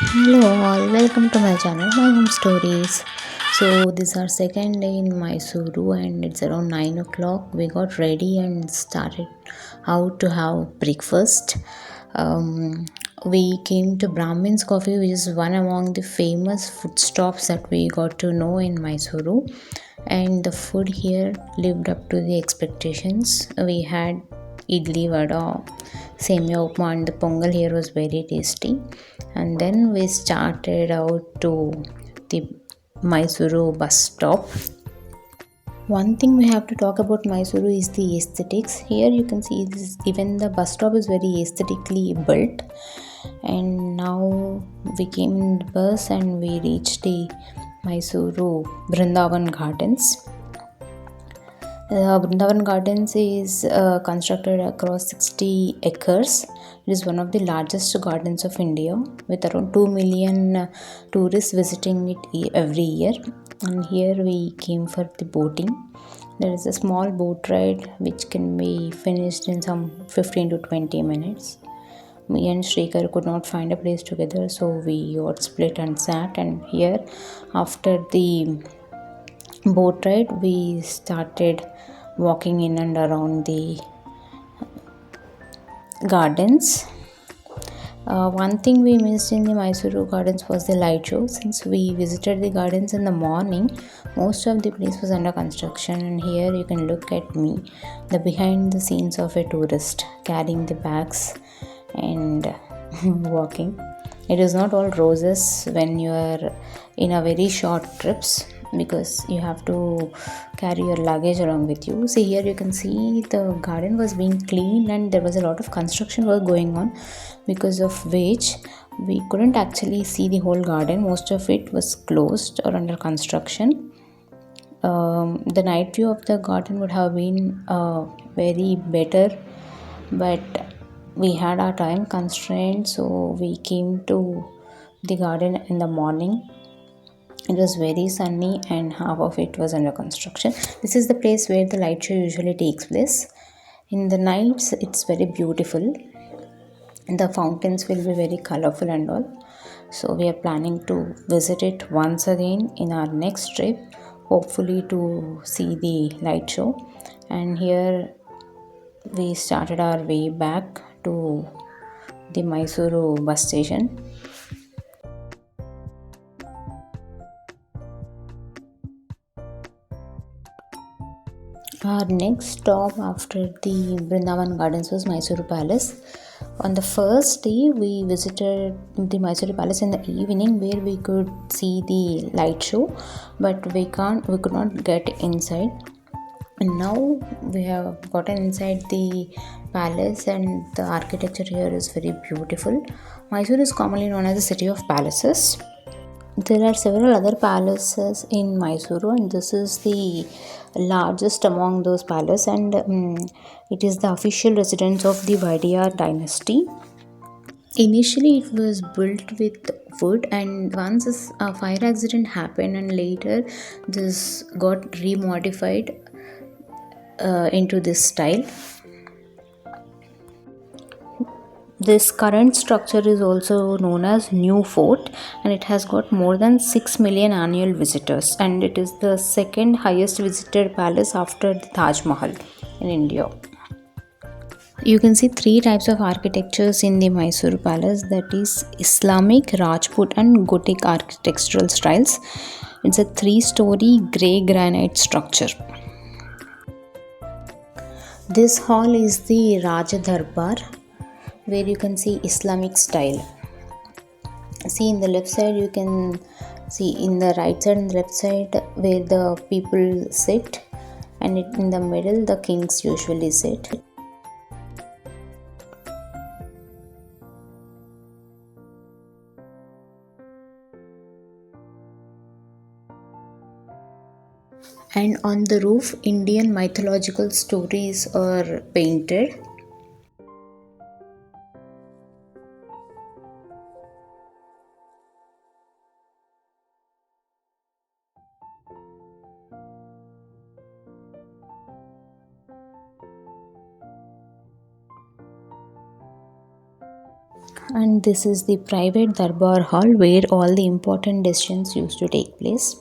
Hello all, welcome to my channel, My Home Stories. So this is our second day in Mysuru and it's around 9 o'clock. We got ready and started out to have breakfast. We came to Brahmin's Coffee, which is one among the famous food stops that we got to know in Mysuru. And the food here lived up to the expectations. We had idli vada, semia upma, and the pongal here was very tasty. And then we started out to the Mysuru bus stop. One thing we have to talk about Mysuru is the aesthetics. Here you can see this, even the bus stop is very aesthetically built. And now we came in the bus and we reached the Mysuru Brindavan Gardens. Brindavan Gardens is constructed across 60 acres. It is one of the largest gardens of India with around 2 million tourists visiting it every year. And here we came for the boating. There is a small boat ride which can be finished in some 15 to 20 minutes. Me and Shrikar could not find a place together, so we got split and sat. And here, after the boat ride, we started walking in and around the gardens. One thing we missed in the Mysuru gardens was the light show. Since we visited the gardens in the morning, most of the place was under construction. And here you can look at me, the behind the scenes of a tourist carrying the bags and walking. It is not all roses when you are in a very short trips, because you have to carry your luggage along with you. See, here you can see the garden was being cleaned and there was a lot of construction work going on, because of which we couldn't actually see the whole garden. Most of it was closed or under construction. The night view of the garden would have been very better, but we had our time constraint, so we came to the garden in the morning. It was very sunny and half of it was under construction. This is the place where the light show usually takes place. In the nights, it's very beautiful. And the fountains will be very colorful and all. So we are planning to visit it once again in our next trip, hopefully to see the light show. And here we started our way back to the Mysuru bus station. Our next stop after the Brindavan Gardens was Mysuru Palace. On the first day, we visited the Mysuru Palace in the evening, where we could see the light show, but we could not get inside. And now we have gotten inside the palace, and the architecture here is very beautiful. Mysuru is commonly known as the city of palaces. There are several other palaces in Mysuru, and this is the largest among those palaces, and it is the official residence of the Vaidyar dynasty. Initially, it was built with wood, and once a fire accident happened, and later this got remodified into this style. This current structure is also known as New Fort, and it has got more than 6 million annual visitors, and it is the second highest visited palace after the Taj Mahal in India. You can see three types of architectures in the Mysuru Palace, that is Islamic, Rajput, and Gothic architectural styles. It's a three-story grey granite structure. This hall is the Raja Darbar, where you can see Islamic style. See, in the left side you can see, in the right side and the left side, where the people sit, and in the middle the kings usually sit. And on the roof, Indian mythological stories are painted. And this is the private Darbar hall where all the important decisions used to take place.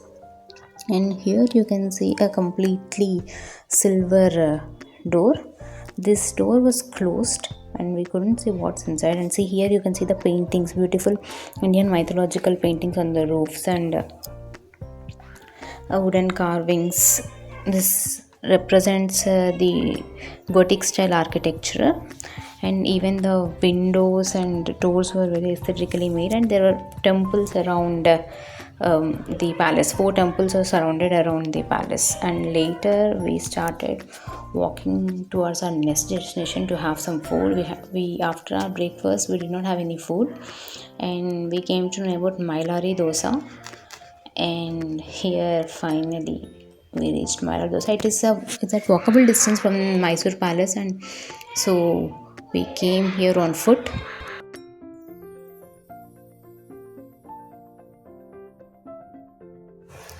And here you can see a completely silver door. This door was closed and we couldn't see what's inside. And see, here you can see the paintings, beautiful Indian mythological paintings on the roofs, and wooden carvings. This represents the Gothic style architecture, and even the windows and doors were very aesthetically made. And there were temples around the palace. Four temples are surrounded around the palace. And later we started walking towards our next destination to have some food. We after our breakfast we did not have any food, and we came to know about Mailari dosa. And here finally we reached Maradosa. It's at walkable distance from Mysore Palace, and so we came here on foot.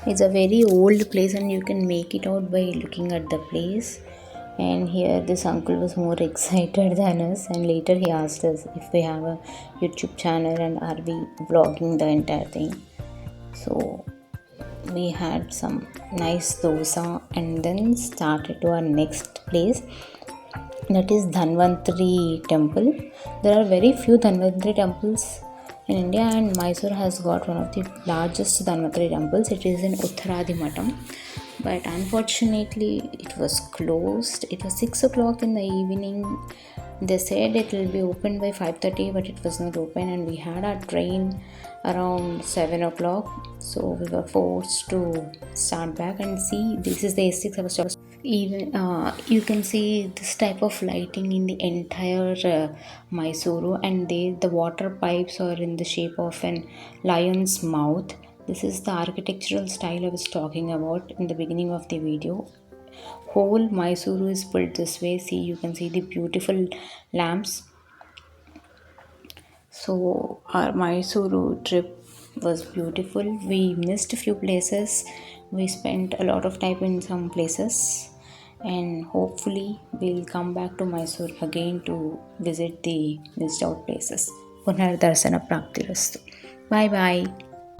It's a very old place and you can make it out by looking at the place. And here this uncle was more excited than us, and later he asked us if we have a YouTube channel and are we vlogging the entire thing. So we had some nice dosa and then started to our next place, that is Dhanvantari temple. There are very few Dhanvantari temples in India, and Mysore has got one of the largest Dhanvantari temples. It is in Uttaradi Matam, but unfortunately it was closed. It was 6 o'clock in the evening. They said it will be open by 5:30, but it was not open, and we had our train around 7 o'clock, so we were forced to start back. And see, this is the A6 I was talking. Even you can see this type of lighting in the entire Mysuru, and the water pipes are in the shape of an lion's mouth. This is the architectural style I was talking about in the beginning of the video. Whole Mysuru is built this way. See, you can see the beautiful lamps. So our Mysuru trip was beautiful. We missed a few places. We spent a lot of time in some places, and hopefully we'll come back to Mysore again to visit the missed out places. Punardarsana Praptirastu. Bye bye.